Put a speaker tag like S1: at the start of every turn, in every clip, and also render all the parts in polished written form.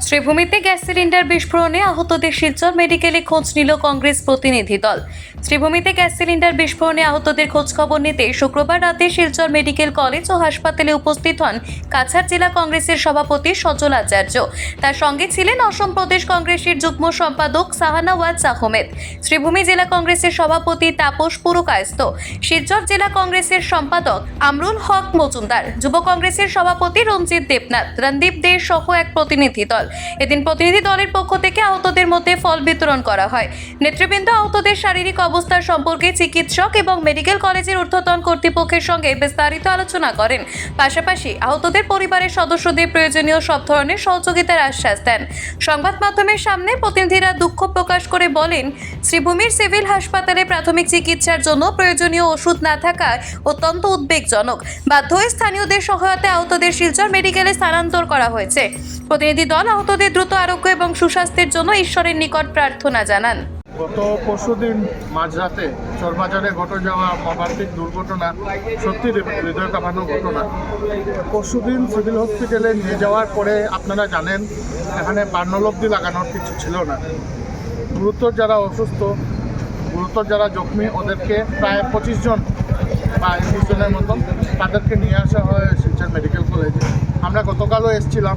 S1: শ্রীভূমিতে gas cylinder বিস্ফোরণে আহতদের শিলচর মেডিকেলে খোঁজ নিল কংগ্রেস প্রতিনিধি দল। শ্রীভূমিতে গ্যাস সিলিন্ডার বিস্ফোরণে আহতদের খোঁজ খবর নিতে শুক্রবার রাতে শিলচর মেডিকেল কলেজ ও হাসপাতালে উপস্থিত হন কাছাড় জেলা কংগ্রেসের সভাপতি সজল আচার্য। তার সঙ্গে ছিলেন অসম প্রদেশ কংগ্রেসের যুগ্ম সম্পাদক শাহানওয়াজ আহমেদ, শ্রীভূমি জেলা কংগ্রেসের সভাপতি তাপস পুরকায়স্থ, শিলচর জেলা কংগ্রেসের সম্পাদক আমরুল হক মজুমদার, যুব কংগ্রেসের সভাপতি রঞ্জিত দেবনাথ, রণদীপ দে সহ এক প্রতিনিধি দল। এদিন প্রতিনিধি দলের পক্ষ থেকে আহতদের মধ্যে ফল বিতরণ করা হয়। নেতৃবৃন্দ আহতদের শারীরিক অবস্থার সম্পর্কে চিকিৎসক এবং মেডিকেল কলেজের ঊর্ধ্বতন কর্তৃপক্ষের সঙ্গে বিস্তারিত আলোচনা করেন। পাশাপাশি আহতদের পরিবারের সদস্যদের প্রয়োজনীয় সব ধরনের সহযোগিতার আশ্বাস দেন। সংবাদ মাধ্যমের সামনে প্রতিনিধিরা দুঃখ প্রকাশ করে বলেন, শ্রীভূমির সিভিল হাসপাতালে প্রাথমিক চিকিৎসার জন্য প্রয়োজনীয় ওষুধ না থাকায় অত্যন্ত উদ্বেগজনক। বাধ্য হয়ে স্থানীয়দের সহায়তায় আহতদের শিলচর মেডিকেলে স্থানান্তর করা হয়েছে। প্রতিনিধি দল আহতদের দ্রুত আরোগ্য এবং সুস্বাস্থ্যের জন্য ঈশ্বরের নিকট প্রার্থনা জানান।
S2: গত পরশুদিন মাঝরাতে চরবাজারে ঘটে যাওয়া মর্মান্তিক দুর্ঘটনা সত্যি হৃদয় কাঁপানো ঘটনা। পরশুদিন সিভিল হসপিটালে নিয়ে যাওয়ার পরে আপনারা জানেন এখানে বার্নলব্দি লাগানোর কিছু ছিল না। গুরুতর যারা অসুস্থ, গুরুতর যারা জখমী, ওদেরকে প্রায় 25 জন বা 21 জনের মতন তাদেরকে নিয়ে আসা হয় শিলচর মেডিকেল কলেজে। আমরা গতকালও এসেছিলাম,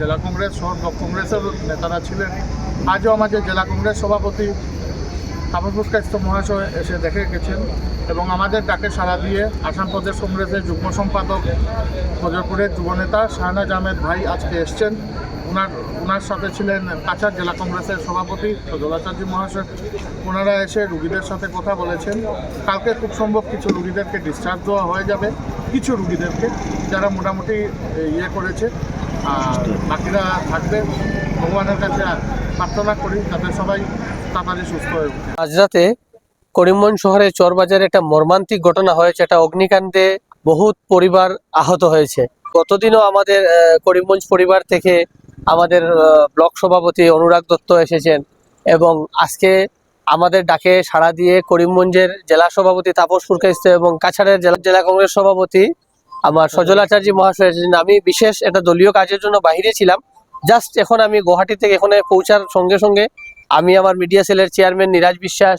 S2: জেলা কংগ্রেস সহ কংগ্রেসের নেতারা ছিলেন। আজও আমাদের জেলা কংগ্রেস সভাপতি তাপস পুরকায়স্থ মহাশয় এসে দেখে গেছেন এবং আমাদের ডাকে সাড়া দিয়ে আসাম প্রদেশ কংগ্রেসের যুগ্ম সম্পাদক ফজলপুরের যুবনেতা শাহনাজ আহমেদ ভাই আজকে এসছেন। ওনার সাথে ছিলেন কাছাড় জেলা কংগ্রেসের সভাপতি সজল আচার্য মহাশয়। ওনারা এসে রুগীদের সাথে কথা বলেছেন। কালকে খুব সম্ভব কিছু রুগীদেরকে ডিসচার্জ দেওয়া হয়ে যাবে, কিছু রুগীদেরকে যারা মোটামুটি করেছে, আর বাকিরা থাকবে। ভগবানের কাছে প্রার্থনা করি যাতে সবাই তাড়াতাড়ি সুস্থ হয়ে ওঠে।
S3: আজ রাতে করিমগঞ্জ শহরে চরবাজারে একটা মর্মান্তিক ঘটনা হয়েছে। একটা অগ্নিকাণ্ডে বহুত পরিবার আহত হয়েছে। গতদিনও আমাদের করিমগঞ্জ পরিবার থেকে আমাদের ব্লক সভাপতি অনুরাগ দত্ত এসেছেন এবং আজকে আমাদের ডাকে সাড়া দিয়ে করিমগঞ্জের জেলা সভাপতি তাপস পুরকায়স্থ এবং কাছাড়ের জেলা কংগ্রেস সভাপতি আমার সজল আচার্য মহাশয় এসেছেন। আমি বিশেষ একটা দলীয় কাজের জন্য বাইরে ছিলাম। জাস্ট এখন আমি গুয়াহাটি থেকে এখানে পৌঁছার সঙ্গে সঙ্গে আমি আমার মিডিয়া সেলের চেয়ারম্যান নিরাজ বিশ্বাস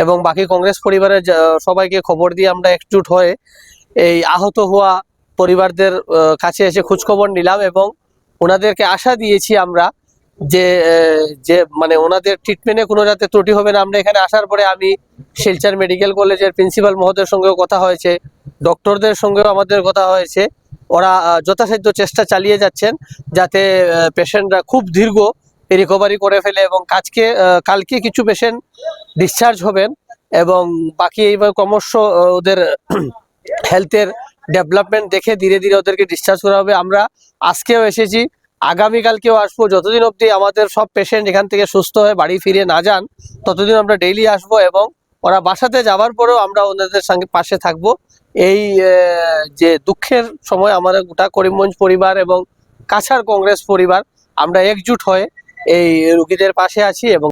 S3: এবং বাকি কংগ্রেস পরিবারের সবাইকে খবর দিয়ে আমরা একজুট হয়ে এই আহত হওয়া পরিবারদের কাছে এসে খোঁজখবর নিলাম এবং ওনাদেরকে আশা দিয়েছি আমরা যে মানে ওনাদের ট্রিটমেন্টে কোনো যাতে ত্রুটি হবে না। আমরা এখানে আসার পরে আমি শিলচর মেডিকেল কলেজের প্রিন্সিপাল মহোদয়ের সঙ্গেও কথা হয়েছে, ডক্টরদের সঙ্গেও আমাদের কথা হয়েছে। ওরা যথাসাধ্য চেষ্টা চালিয়ে যাচ্ছেন যাতে পেশেন্টরা খুব দীর্ঘ রিকভারি করে ফেলে এবং কালকে কিছু পেশেন্ট ডিসচার্জ হবেন এবং বাকি এইভাবে ক্রমশ ওদের হেলথের ডেভেলপমেন্ট দেখে ধীরে ধীরে ওদেরকে ডিসচার্জ করা হবে। আমরা আজকেও এসেছি, আগামীকালকেও আসবো। যতদিন অবধি আমাদের সব পেশেন্ট এখান থেকে সুস্থ হয়ে বাড়ি ফিরে না যান ততদিন আমরা ডেইলি আসবো এবং ওরা বাসাতে যাওয়ার পরেও আমরা ওনাদের সঙ্গে পাশে থাকবো। এই যে দুঃখের সময় আমাদের গোটা করিমগঞ্জ পরিবার এবং কাছাড় কংগ্রেস পরিবার আমরা একজুট হয়ে এই রোগীদের পাশে আছি এবং